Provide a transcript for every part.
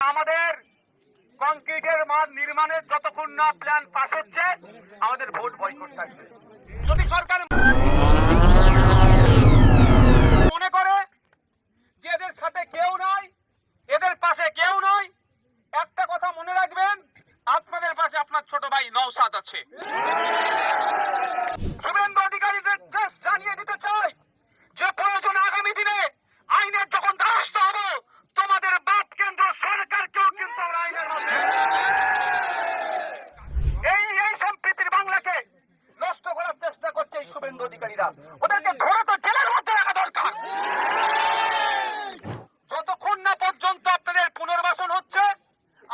আমাদের কংক্রিটের মাঠ নির্মাণের যতক্ষণ না প্ল্যান পাস হচ্ছে আমাদের ভোট বয়কট থাকবে। যদি সরকার মনে করে যে এদের সাথে কেউ নাই, এদের পাশে কেউ নয়, একটা কথা মনে রাখবেন, আপনাদের পাশে আপনার ছোট ভাই নওশাদ আছে। শুভেন্দু অধিকারীদের জানিয়ে দিতে চাই যে প্রয়োজন আগামী দিনে আইনের যখন দ্বারস্থ হবো, তোমাদের বাপ কেন্দ্র সরকারকেও কিন্তু আইনের এই সম্প্রীতির বাংলাকে নষ্ট করার চেষ্টা করছে এই শুভেন্দু অধিকারীরা। ওদেরকে ধরে তো জেলের মধ্যে রাখা দরকার। যতক্ষণ না পর্যন্ত আপনাদের পুনর্বাসন হচ্ছে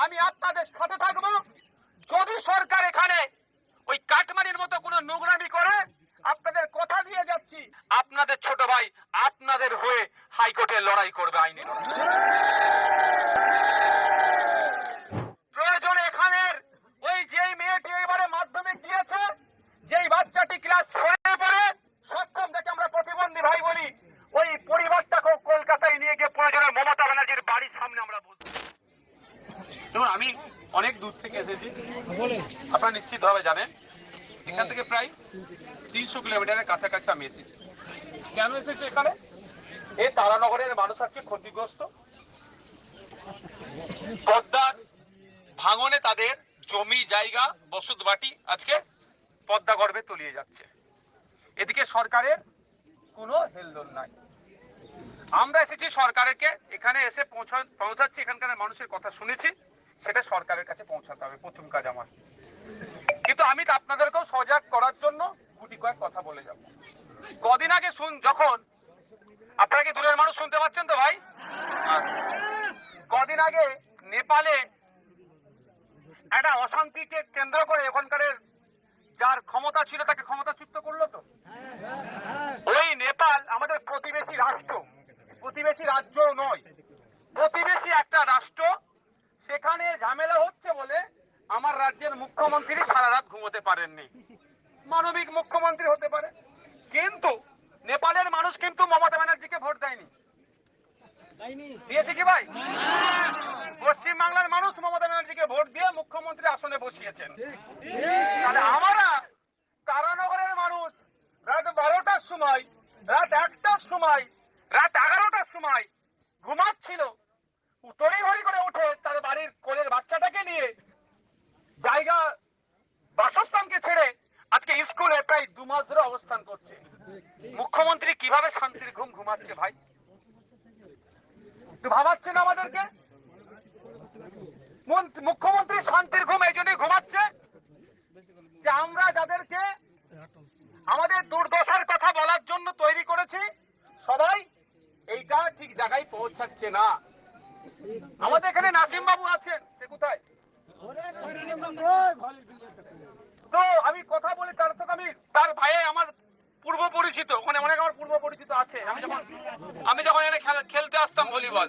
আমি আপনাদের সাথে থাকবো। যদি সরকার এখানে ওই কাটমানির মতো কোনো নোংরামি করে, আপনাদের কথা দিয়ে যাচ্ছি, আপনাদের ছোট ভাই আপনাদের হয়ে হাইকোর্টে লড়াই করবে, আইনে প্রয়োজন। এখানের ওই যেই মেয়েটি এবারে মাধ্যমিক দিয়েছে, যেই বাচ্চাটি ক্লাস 4-এ পড়ে, সক্ষম থেকে আমরা প্রতিবন্ধী ভাই বলি, ওই পরিবারটাকেও কলকাতায় নিয়ে গিয়ে প্রয়োজনে মমতা ব্যানার্জির বাড়ির সামনে আমরা বলছি। দেখুন, আমি অনেক দূর থেকে এসেছি, আপনারা নিশ্চিতভাবে জানেন। এখান থেকে প্রায় 300 কিলোমিটারের কাছাকাছি আমি এসেছি। কেন এসেছি এখানে? এই তারানগরের মানুষ আজকে ক্ষতিগ্রস্ত। পদ্মার ভাঙনে তাদের জমি জায়গা বসত বাটি আজকে পদ্মা গর্ভে তলিয়ে যাচ্ছে। এদিকে সরকারের কোনো হেলদোল নাই। আমরা এসেছি সরকারকে এখানে এসে পৌঁছাচ্ছি, এখানকার মানুষের কথা শুনেছি, সেটা সরকারের কাছে পৌঁছাতে হবে, প্রথম কাজ আমার। কিন্তু আমি আপনাদেরকেও সজাগ করার জন্য গুটি কয়েক কথা বলে যাব। কদিন আগে যখন আপনারা কি দূরের মানুষ শুনতে পাচ্ছেন তো ভাই? কদিন আগে নেপালে একটা অশান্তিকে কেন্দ্র করে ওখানকার যার ক্ষমতা ছিল তাকে ক্ষমতাচ্যুত করলো তো। ওই নেপাল আমাদের প্রতিবেশী রাষ্ট্র, প্রতিবেশী রাজ্য নয়, প্রতিবেশী একটা রাষ্ট্র। সেখানে ঝামেলা হচ্ছে বলে আমার রাজ্যের মুখ্যমন্ত্রী সারা রাত ঘুমোতে পারেননি। মানবিক মুখ্যমন্ত্রী হতে পারে, কিন্তু নেপালের মানুষ কিন্তু মমতা ব্যানার্জিকে ভোট দেয়নি। দিয়েছে কি ভাই? পশ্চিম বাংলার মানুষ মমতা ব্যানার্জিকে ভোট দিয়ে মুখ্যমন্ত্রী আসনে বসিয়েছেন। তাহলে আমরা তারানগরের মানুষ রাত 12টার সময়, রাত 1টার সময়, রাত 11টার সময় ঘুমাচ্ছিল, তড়িঘড়ি করে উঠে তার বাড়ির কোলের বাচ্চাটাকে নিয়ে জায়গা বাসস্থানকে ছেড়ে আজকে স্কুলে প্রায় 2 মাস ধরে অবস্থান করছে। মুখ্যমন্ত্রী কিভাবে শান্তির ঘুম ঘুমাচ্ছে ভাই? ভাবাচ্ছেন আমাদেরকে? মুখ্যমন্ত্রী শান্তির ঘুম এই জন্যই ঘুমাচ্ছে যে আমরা যাদেরকে আমাদের দুর্দশার কথা বলার জন্য তৈরি করেছি, সবাই এইটা ঠিক জায়গায় পৌঁছাচ্ছে না। আমাদের এখানে নাসিম বাবু আছেন, সে কোথায়? তো আমি কথা বলি তার সাথে, আমি তার ভাই আমার পূর্ব পরিচিত, ওখানে অনেক আমার পূর্ব পরিচিত আছে। আমি যখন এখানে খেলতে আসতাম ভলিবল,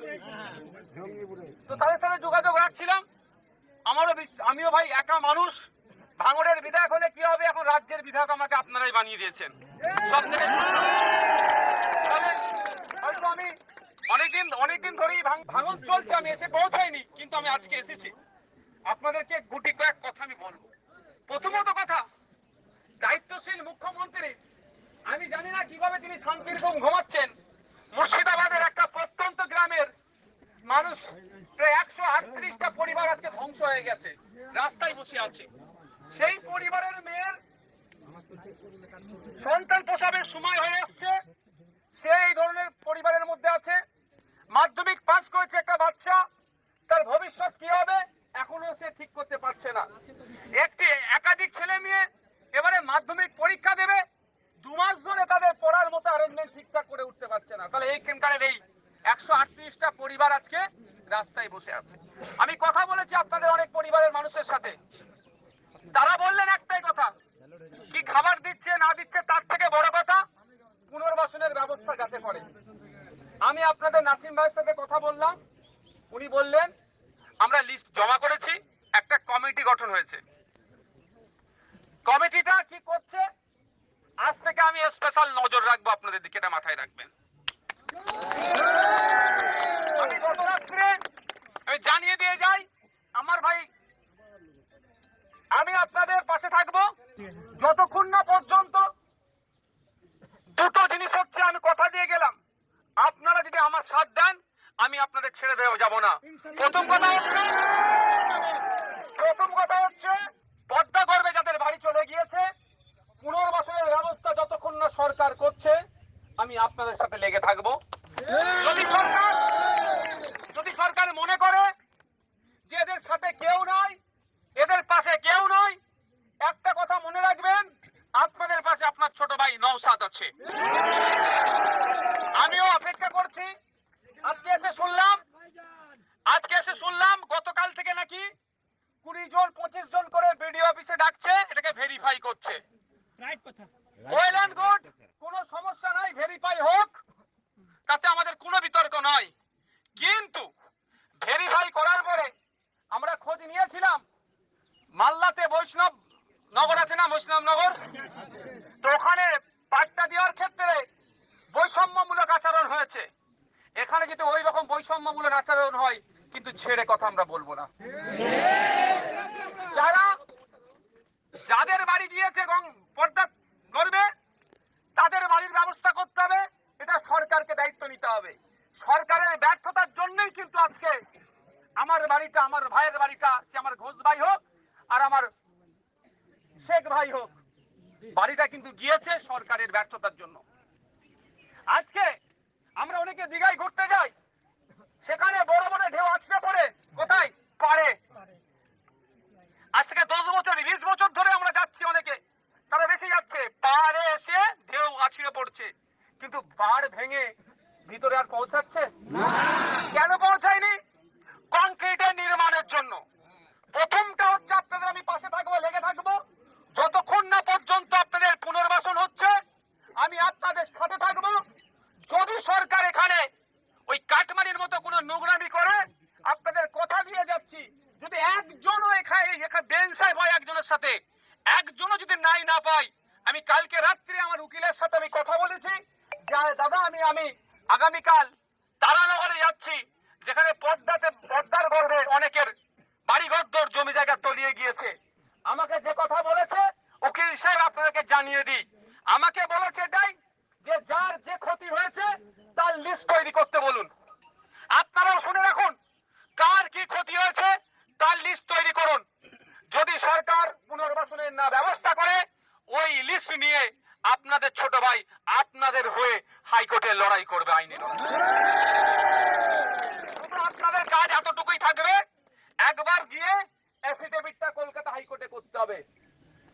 তো তাদের সাথে যোগাযোগ রাখছিলাম। আমিও ভাই একা মানুষ, ভাঙড়ের বিধায়ক হলে কি হবে, এখন রাজ্যের বিধায়ক আমাকে আপনারাই বানিয়ে দিয়েছেন। সব থেকে হয়তো আমি অনেকদিন ধরেই ভাঙন চলছে, আমি এসে পৌঁছাইনি, কিন্তু আমি আজকে এসেছি। আপনাদেরকে গুটি কয়েক কথা আমি বলবো। প্রথমত কথা, দায়িত্বশীল মুখ্যমন্ত্রী, আমি জানি না কিভাবে তিনি শান্তির ঘুম ঘুমাচ্ছেন। মুর্শিদাবাদের একটা প্রত্যন্ত গ্রামের মানুষ, প্রায় 138টা পরিবার আজকে ধ্বংস হয়ে গেছে, রাস্তায় বসে আছে। সেই পরিবারের মেয়ের সন্তান প্রসবের সময় হয়ে আসছে, সে এই ধরনের পরিবারের মধ্যে আছে। মাধ্যমিক পাস করেছে একটা বাচ্চা, তার ভবিষ্যৎ কি হবে এখনো সে ঠিক করতে পারছে না। একাধিক ছেলে মেয়ে এবারে মাধ্যমিক পরীক্ষা দেবে, 2 মাস ধরে তাদের পড়ার মতো অ্যারেঞ্জমেন্ট ঠিকঠাক করে উঠতে পারছে না। তাহলে এইখানকার এই 138টা পরিবার আজকে রাস্তায় বসে আছে। আমি কথা বলেছি আপনাদের অনেক পরিবারের মানুষের সাথে, তারা বললেন একটাই কথা, কি খাবার দিচ্ছে না দিচ্ছে তার থেকে বড় কথা পুনর্বাসনের ব্যবস্থা যাতে করে। আমি আপনাদের নাসিম ভাইয়ের সাথে কথা বললাম, উনি বললেন আমরা লিস্ট জমা করেছি, একটা কমিটি গঠন হয়েছে। কমিটিটা কি করছে, আজ থেকে আমি স্পেশাল নজর রাখবো আপনাদের দিকে, এটা মাথায় রাখবেন। আমি গত রাত্রে আমি জানিয়ে দিয়ে যাই আমার ভাই, আমি আপনাদের পাশে থাকবো যতক্ষণ না পর্যন্ত দুটো জিনিস হচ্ছে। আমি কথা দিয়ে গেলাম, আপনারা যদি আমার সাথ দেন আমি আপনাদের ছেড়ে দেওয়া যাব না। প্রথম কথা হচ্ছে পদ্মা গর্ভে যাদের বাড়ি চলে গিয়েছে পুনর্বাসনের ব্যবস্থা যতক্ষণ না সরকার করছে আমি আপনাদের সাথে লেগে থাকবো। যদি সরকার মনে করে যে এদের সাথে কেউ নাই, এদের পাশে কেউ নয়, একটা কথা মনে রাখবেন, আপনাদের পাশে আপনার ছোট ভাই নওশাদ আছে। আমিও অপেক্ষা করছি। আজকে এসে শুনলাম গতকাল থেকে নাকি 20 জন 25 জন করে বিডিও অফিসে ডাকছে, এটাকে ভেরিফাই করছে। ওয়েল এন্ড গুড, কোনো সমস্যা নাই, ভেরিফাই হোক, তাতে আমাদের কোনো বিতর্ক নয়। কিন্তু ভেরিফাই করার পরে আমরা খোঁজ নিয়েছিলাম মালদাতে বৈষ্ণব নগর আছে না, বৈষ্ণব নগর, তো ওখানে পাট্টা দেওয়ার ক্ষেত্রে বৈষম্যমূলক আচরণ হয়েছে। এখানে যদি ওই রকম বৈষম্যমূলক আচরণ হয় কিন্তু ছেড়ে কথা আমরা বলবো না। যাদের বাড়ি গিয়েছে পদ্মা গর্ভে তাদের বাড়ির ব্যবস্থা করতে হবে, এটা সরকারকে দায়িত্ব নিতে হবে। সরকারের ব্যর্থতার জন্যই কিন্তু আজকে আমার বাড়িটা, আমার ভাইয়ের বাড়িটা, সে আমার ঘোষ ভাই হোক আর আমার শেখ ভাই হোক, বাড়িটা কিন্তু গিয়েছে সরকারের ব্যর্থতার জন্য। আজকে আমরা অনেকে দীঘায় ঘুরতে যাই, সেখানে বড় বড় ঢেউ আছড়ে পড়ে কোথায় পারে। আজ থেকে 10 বছর 20 বছর ধরে আমরা যাচ্ছি, অনেকে তারা বেশি যাচ্ছে, পাহাড়ে এসে ঢেউ আছড়ে পড়ছে, কিন্তু পাহাড় ভেঙে ভিতরে আর পৌঁছাচ্ছে না। কেন পৌঁছায়নি? কংক্রিটের নির্মাণের জন্য। প্রথমটা হচ্ছে আপনাদের আমি পাশে থাকবো, লেগে থাকবো যতক্ষণ না পর্যন্ত আপনাদের পুনর্বাসন হচ্ছে, আমি আপনাদের সাথে থাকবো। যদি সরকার এখানে ওই কাটমারির মতো কোনো নোংরামি করে, আপনাদের কথা দিয়ে যাচ্ছি, যদি একজনও এখানে বেন সাহেব হয় একজনের সাথে, একজনও যদি না পাই, আমি কালকে রাত্রে আমার উকিলের সাথে আমি কথা বলেছি যে দাদা আমি আগামীকাল তারানগরে যাচ্ছি, যেখানে পদ্মার গর্ভে অনেকের বাড়ি ঘরদোর জমি জায়গা তলিয়ে গিয়েছে। আমাকে যে কথা বলেছে উকিল সাহেব আপনাদেরকে জানিয়ে দিই, আমাকে বলেছে এটাই যে যার যে ক্ষতি হয়েছে তার লিস্ট তৈরি করতে বলুন। আপনারাও শুনে রাখুন, কার কি ক্ষতি হয়েছে তার লিস্ট তৈরি করুন। যদি সরকার পুনর্বাসনের না ব্যবস্থা করে, ওই লিস্ট নিয়ে আপনাদের ছোট ভাই আপনাদের হয়ে হাইকোর্টে লড়াই করবে, আইনে শুধু আপনাদের কাজ এতটুকুই থাকবে, একবার গিয়ে এফিডেভিটটা কলকাতা হাইকোর্টে করতে হবে।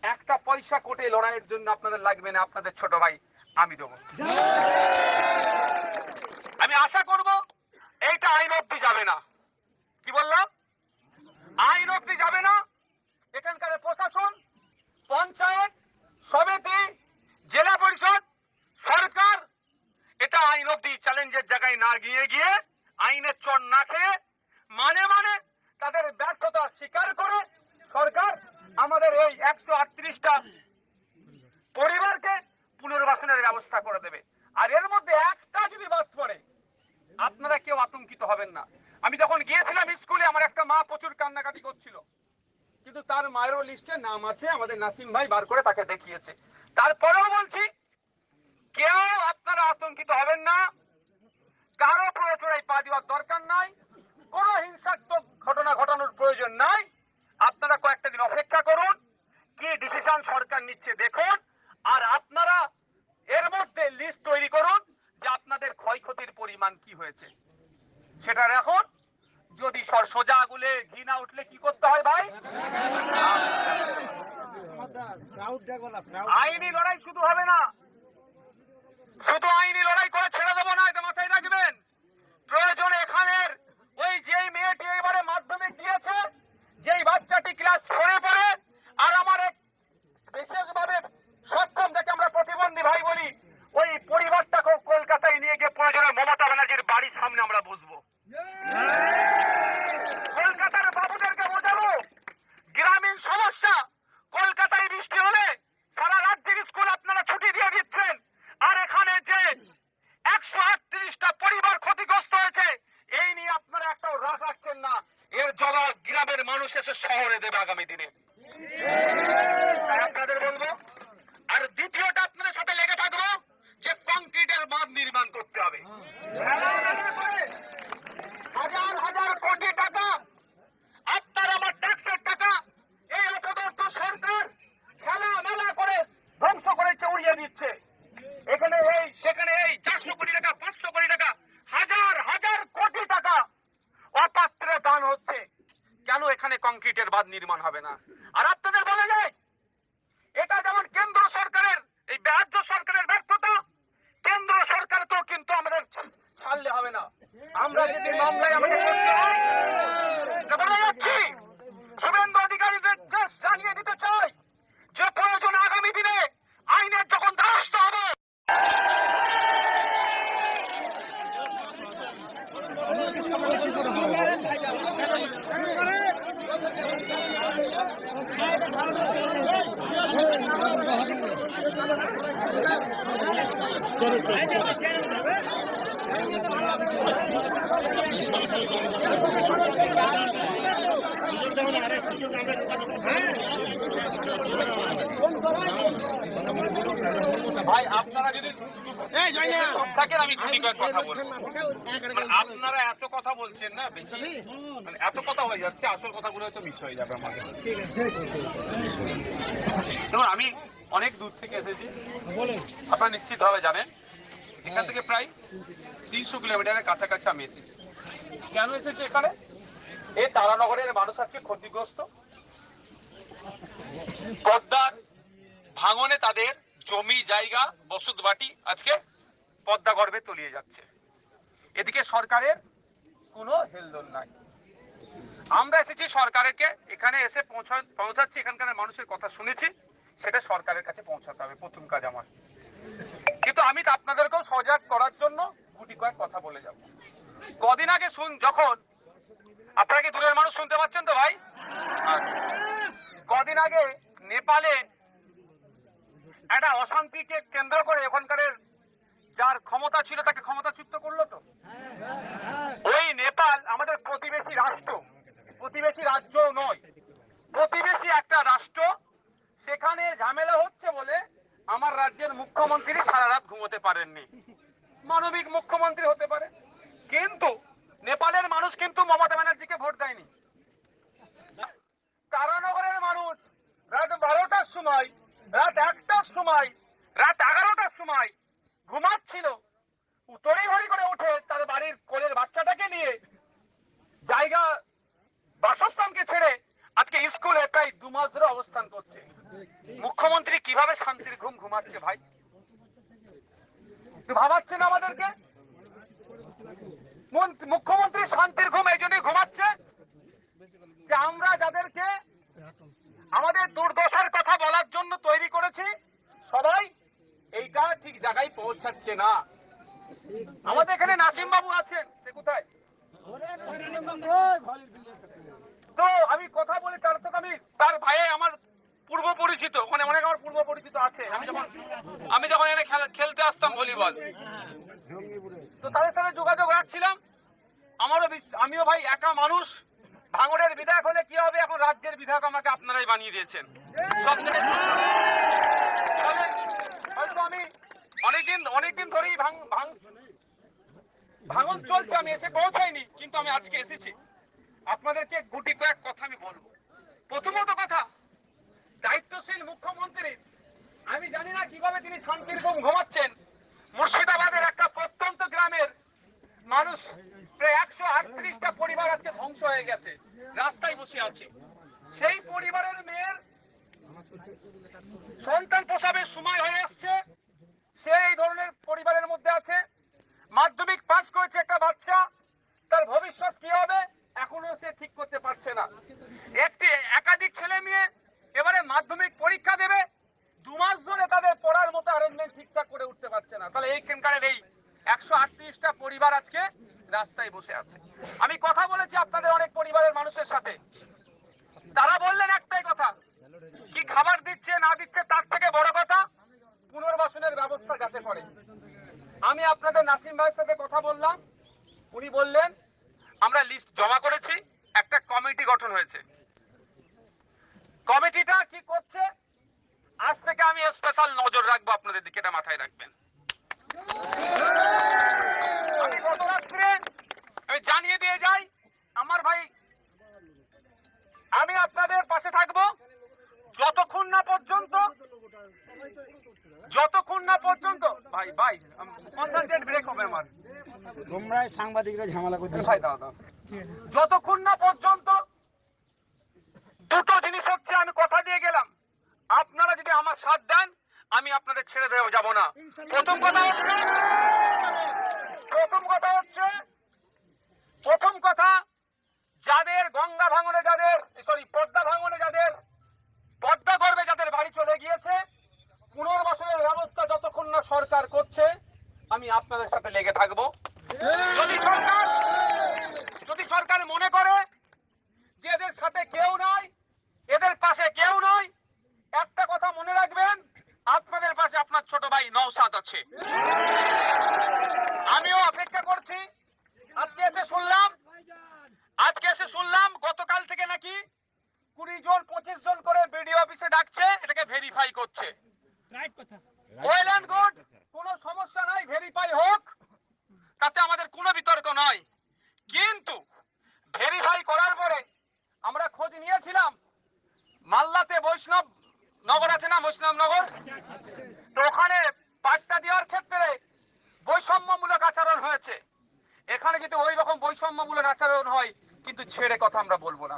একটা পয়সা কোর্টে লড়াইয়ের জন্য আপনাদের লাগবে না, আপনাদের ছোট ভাই আমি দেবো। আমি আশা করব এইটা আইন অবধি যাবে না। কি বললাম? আইন অবধি যাবে না। এখানকার প্রশাসন, পঞ্চায়েত সমিতি, জেলা পরিষদ, সরকার এটা আইন অবধি চ্যালেঞ্জের জায়গায় না গিয়ে আইনের চর না খেয়ে মানে তাদের ব্যর্থতা স্বীকার করে সরকার আমাদের এই 138টা পরিবারকে পুনর্বাসনের ব্যবস্থা করে দেবে। আর এর মধ্যে একটা যদি বাদ পড়ে আপনারা কেউ আতঙ্কিত হবেন না। আমি যখন গিয়েছিলাম স্কুলে, আমার একটা মা প্রচুর কান্নাকাটি করছিল, কিন্তু তার মায়েরও লিস্টে নাম আছে, আমাদের নাসিম ভাই বার করে তাকে দেখিয়েছে। তারপরেও বলছি কেউ আপনারা আতঙ্কিত হবেন না, কারো প্ররোচনায় পা দেওয়ার দরকার নাই, কোনো হিংসাত্মক ঘটনা ঘটানোর প্রয়োজন নাই। আপনারা কয়েকটা দিন অপেক্ষা করুন, কি ডিসিশন সরকার নিচ্ছে দেখুন, আর আপনারা এর মধ্যে লিস্ট তৈরি করুন যে আপনাদের ক্ষয়ক্ষতির পরিমাণ কি হয়েছে সেটা রাখুন। যদি সোজা আগুলে ঘি না উঠলে কি করতে হয় ভাই? আইনি লড়াই শুধু হবে না, শুধু আইনি লড়াই করে ছেড়ে দেবো না, এটা মাথায় রাখবেন। প্রয়োজনে এখানের ওই যেই মেয়েটি এবারে মাধ্যমিক দিয়েছে, যেই বাচ্চাটি ক্লাস 4-এ পড়ে, আর আমার এক বিশেষভাবে সক্ষম যাকে আমরা প্রতিবন্ধী ভাই বলি, ওই পরিবারটাকেও কলকাতায় নিয়ে গিয়ে প্রয়োজনে মমতা ব্যানার্জির বাড়ির সামনে আমরা বসবো। কলকাতার বাবুদেরকে বোঝাবো গ্রামীণ সমস্যা। কলকাতায় বৃষ্টি হলে সারা রাজ্যের স্কুল আপনারা ছুটি দিয়ে দিচ্ছেন, আর এখানে যে বাবা গ্রামের মানুষ এসে শহরে দেবে আগামী দিনে। আপনাদের বলবো, আর দ্বিতীয়টা আপনাদের সাথে লেগে থাকবো যে কংক্রিটের বাঁধ নির্মাণ করতে হবে। হাজার হাজার কোটি টাকা আপনার আমার ট্যাক্সের টাকা এই অপদার্থ সরকার খেলা মেলা করে ধ্বংস করে উড়িয়ে দিচ্ছে। এখানে এই সেখানে এই 400 কোটি টাকা 500 কোটি টাকা হাজার হাজার কোটি টাকা অপাত্রে দান হচ্ছে। কেন এখানে কংক্রিটের বাঁধ নির্মাণ হবে না? আর আপনাদের বলা যায় এটা যেমন কেন্দ্র সরকারের এই রাজ্য সরকারের ব্যর্থতা, কেন্দ্র সরকারকেও কিন্তু আমাদের ছাড়লে হবে না। আমরা যদি মামলায় আমাদের করতে হয় বলে যাচ্ছি, শুভেন্দু অধিকারীদের জানিয়ে দিতে চাই যে প্রয়োজন আগামী দিনে আইনের যখন দ্বারস্থ হবে ভাই, আপনারা যদি থাকেন আমি কথা বলবো। আপনারা এত কথা বলছেন না, বেশি মানে এত কথা হয়ে যাচ্ছে, আসল কথাগুলো হয়তো মিস হয়ে যাবে আমাদের। দেখুন, আমি অনেক দূর থেকে এসেছি, আপনারা নিশ্চিতভাবে জানেন। এখান থেকে প্রায় 300 কিলোমিটারের কাছাকাছি আমি এসেছি। কেন এসেছি এখানে? এই তারানগরের মানুষ আজকে ক্ষতিগ্রস্ত। পদ্মার ভাঙনে তাদের জমি জায়গা বসত বাটি আজকে পদ্মা গর্ভে তলিয়ে যাচ্ছে। এদিকে সরকারের কোনো হেলদোল নাই। আমরা এসেছি সরকারকে এখানে এসে পৌঁছাচ্ছি, এখানকার মানুষের কথা শুনেছি, সেটা সরকারের কাছে পৌঁছাতে হবে প্রথম কাজ আমার। কিন্তু আমি তো আপনাদেরকেও সজাগ করার জন্য গুটি কয়েক কথা বলে যাব। কদিন আগে যখন আপনারা কি দূরের মানুষ শুনতে পাচ্ছেন তো ভাই? কদিন আগে নেপালে একটা অশান্তিকে কেন্দ্র করে ওখানকার যার ক্ষমতা ছিল তাকে ক্ষমতাচ্যুত করলো তো। ওই নেপাল আমাদের প্রতিবেশী রাষ্ট্র, প্রতিবেশী রাজ্য নয়, প্রতিবেশী একটা রাষ্ট্র। সেখানে ঝামেলা হচ্ছে বলে আমার রাজ্যের মুখ্যমন্ত্রী সারা রাত ঘুমোতে পারেননি। মানবিক মুখ্যমন্ত্রী হতে পারে, কিন্তু নেপালের মানুষ কিন্তু মমতা ব্যানার্জিকে ভোট দেয়নি। তারানগরের মানুষ রাত 12টার সময়, রাত 1টার সময়, রাত 11টার সময় ঘুমাচ্ছিল, তড়িঘড়ি করে উঠে তার বাড়ির কোলের বাচ্চাটাকে নিয়ে জায়গা বাসস্থানকে ছেড়ে আজকে স্কুলে প্রায় 2 মাস ধরে অবস্থান করছে। মুখ্যমন্ত্রী কিভাবে শান্তির ঘুম ঘুমাচ্ছে ভাই? ভাবাচ্ছেন আমাদেরকে? মুখ্যমন্ত্রী শান্তির ঘুম এই জন্যই ঘুমাচ্ছে যে আমরা যাদেরকে আমাদের দুর্দশার কথা বলার জন্য তৈরি করেছি সবাই এইটা ঠিক জায়গায় পৌঁছাচ্ছে না। আমাদের এখানে নাসিম বাবু আছেন, সে কোথায়? তো আমি কথা বলি তার সাথে, আমি তার ভাই আমার পূর্ব পরিচিত, ওখানে অনেক আমার পূর্ব পরিচিত আছে। আমি যখন এখানে খেলতে আসতাম ভলিবল, তো তাদের সাথে যোগাযোগ রাখছিলাম। আমিও ভাই একা মানুষ, ভাঙড়ের বিধায়ক হলে কি হবে, এখন রাজ্যের বিধায়ক আমাকে আপনারাই বানিয়ে দিয়েছেন। হয়তো আমি অনেকদিন ধরেই ভাঙন চলছে, আমি এসে পৌঁছাইনি, কিন্তু আমি আজকে এসেছি। আপনাদেরকে গুটি কয়েক কথা আমি বলবো। প্রথমত কথা, দায়িত্বশীল মুখ্যমন্ত্রী, আমি জানি না কিভাবে তিনি শান্তির ঘুম ঘুমাচ্ছেন। মুর্শিদাবাদের একটা প্রত্যন্ত গ্রামের মানুষ, প্রায় 138টা পরিবার আজকে ধ্বংস হয়ে গেছে, রাস্তায় বসে আছে। সেই পরিবারের মেয়ের সন্তান প্রসবের সময় হয়ে আসছে, সেই ধরনের পরিবারের মধ্যে আছে। মাধ্যমিক পাস করেছে একটা বাচ্চা, তার ভবিষ্যৎ কি হবে এখনো সে ঠিক করতে পারছে না। একাধিক ছেলে মেয়ে এবারে মাধ্যমিক পরীক্ষা দেবে, 2 মাস ধরে তাদের পড়ার মতো অ্যারেঞ্জমেন্ট ঠিকঠাক করে উঠতে পারছে না। তাহলে এইখানকার এই 138টা পরিবার আজকে রাস্তায় বসে আছে। আমি কথা বলেছি আপনাদের অনেক পরিবারের মানুষের সাথে, তারা বললেন একটাই কথা, কি খাবার দিচ্ছে না দিচ্ছে তার থেকে বড় কথা পুনর্বাসনের ব্যবস্থা যাতে করে। আমি আপনাদের নাসিম ভাইয়ের সাথে কথা বললাম, উনি বললেন আমরা লিস্ট জমা করেছি, একটা কমিটি গঠন হয়েছে। কমিটিটা কি করছে আজ থেকে আমি স্পেশাল নজর রাখবো আপনাদের দিকে, এটা মাথায় রাখবেন। আমি গত রাত্রে আমি জানিয়ে দিয়ে যাই আমার ভাই, আমি আপনাদের পাশে থাকবো যতক্ষণ না পর্যন্ত ভাই ভাই কনসেন্ট্রেট ব্রেক হবে আমার, তোমরাই সাংবাদিকরা ঝামেলা করতে। ভাই দাও দাও, যতক্ষণ না পর্যন্ত দুটো জিনিস হচ্ছে, আমি কথা দিয়ে গেলাম আপনারা যদি আমার সাথ দেন আমি আপনাদের ছেড়ে দেওয়া যাব না। প্রথম কথা যাদের গঙ্গা ভাঙনে, যাদের পদ্মা ভাঙনে, যাদের পদ্মা গর্ভে যাদের বাড়ি চলে গিয়েছে, পুনর্বাসনের ব্যবস্থা যতক্ষণ না সরকার করছে আমি আপনাদের সাথে লেগে থাকবো। যদি সরকার মনে করে যে এদের সাথে কেউ নাই, এদের পাশে কেউ নয়, একটা কথা মনে রাখবেন, আপনাদের পাশে আপনার ছোট ভাই নওশাদ আছে। আমিও অপেক্ষা করছি। আজকে এসে শুনলাম গতকাল থেকে নাকি 20 জন 25 জন করে বিডিও অফিসে ডাকছে, এটাকে ভেরিফাই করছে। ওয়েল এন্ড গুড, কোনো সমস্যা নাই, ভেরিফাই হোক, তাতে আমাদের কোনো বিতর্ক নয়। কিন্তু ভেরিফাই করার পরে আমরা খোঁজ নিয়েছিলাম মাল্লাতে বৈষ্ণব নগর আছে না, বৈষ্ণব নগর, তো ওখানে পাট্টা দেওয়ার ক্ষেত্রে বৈষম্যমূলক আচরণ হয়েছে। এখানে যদি ওই রকম বৈষম্যমূলক আচরণ হয় কিন্তু ছেড়ে কথা আমরা বলবো না।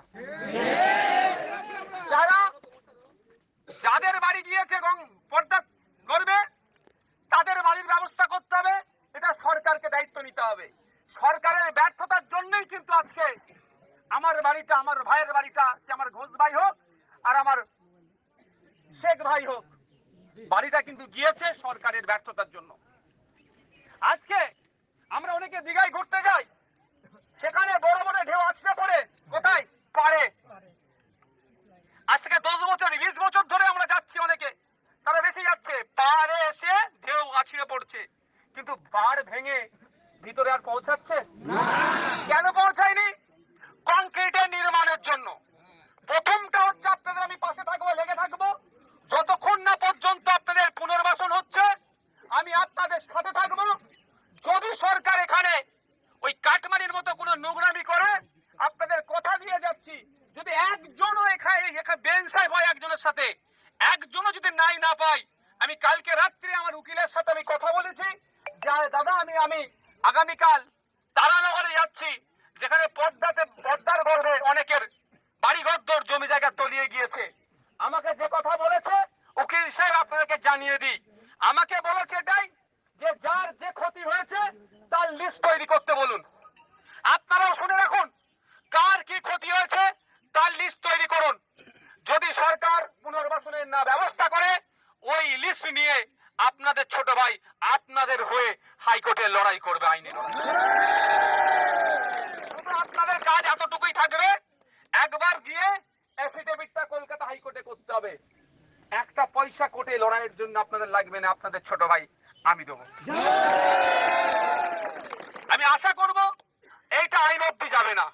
যাদের বাড়ি গিয়েছে পদ্মা গর্ভে তাদের বাড়ির ব্যবস্থা করতে হবে, এটা সরকারকে দায়িত্ব নিতে হবে। সরকারের ব্যর্থতার জন্যই কিন্তু আজকে আমার বাড়িটা, আমার ভাইয়ের বাড়িটা, সে আমার ঘোষ ভাই হোক আর আমার শেখ ভাই হোক, বাড়িটা কিন্তু গিয়েছে সরকারের ব্যর্থতার জন্য। আজকে আমরা অনেকে দীঘায় ঘুরতে যাই, সেখানে বড় বড় ঢেউ আছড়ে পড়ে, কোথায় পারে। আজ থেকে 10 বছর 20 বছর ধরে আমরা যাচ্ছি, অনেকে তারা বেশি যাচ্ছে, পাড়ে এসে ঢেউ আছড়ে পড়ছে, কিন্তু পাড় ভেঙে ভিতরে আর পৌঁছাচ্ছে কেন? পৌঁছায়নি কংক্রিটের নির্মাণের জন্য। প্রথমটা হচ্ছে আপনাদের আমি পাশে থাকবো, লেগে থাকবো, যতক্ষণ না পর্যন্ত আপনাদের পুনর্বাসন হচ্ছে আমি আপনাদের সাথে থাকবো। যদি সরকার এখানে ওই কাটমানির মতো কোনো নোংরামি করে, আপনাদের কথা দিয়ে যাচ্ছি, যদি একজনও এখানে বেন সাহেব হয় একজনের সাথে, একজনও যদি নাই না পাই, আমি কালকে রাত্রে আমার উকিলের সাথে আমি কথা বলেছি যে দাদা আমি আগামীকাল তারানগরে যাচ্ছি, যেখানে পদ্মার গর্ভে অনেকের বাড়িঘর জমি জায়গা তলিয়ে গিয়েছে। আমাকে যে কথা বলেছে উকিল সাহেব আপনাদেরকে জানিয়ে দিই, আমাকে বলেছে এটাই যে যার যে ক্ষতি হয়েছে তার লিস্ট তৈরি করতে বলুন। আপনারাও শুনে রাখুন, কার কি ক্ষতি হয়েছে তার লিস্ট তৈরি করুন। যদি সরকার পুনর্বাসনের না ব্যবস্থা করে, ওই লিস্ট নিয়ে আপনাদের ছোট ভাই আপনাদের হয়ে হাইকোর্টে লড়াই করবে, আইনে আপনাদের কাজ এতটুকুই থাকবে, একবার গিয়ে এফিডেভিটটা কলকাতা হাইকোর্টে করতে হবে। একটা পয়সা কোর্টে লড়াইয়ের জন্য আপনাদের লাগবে না, আপনাদের ছোট ভাই আমি দেবো। আমি আশা করব এইটা আইন অবধি যাবে না।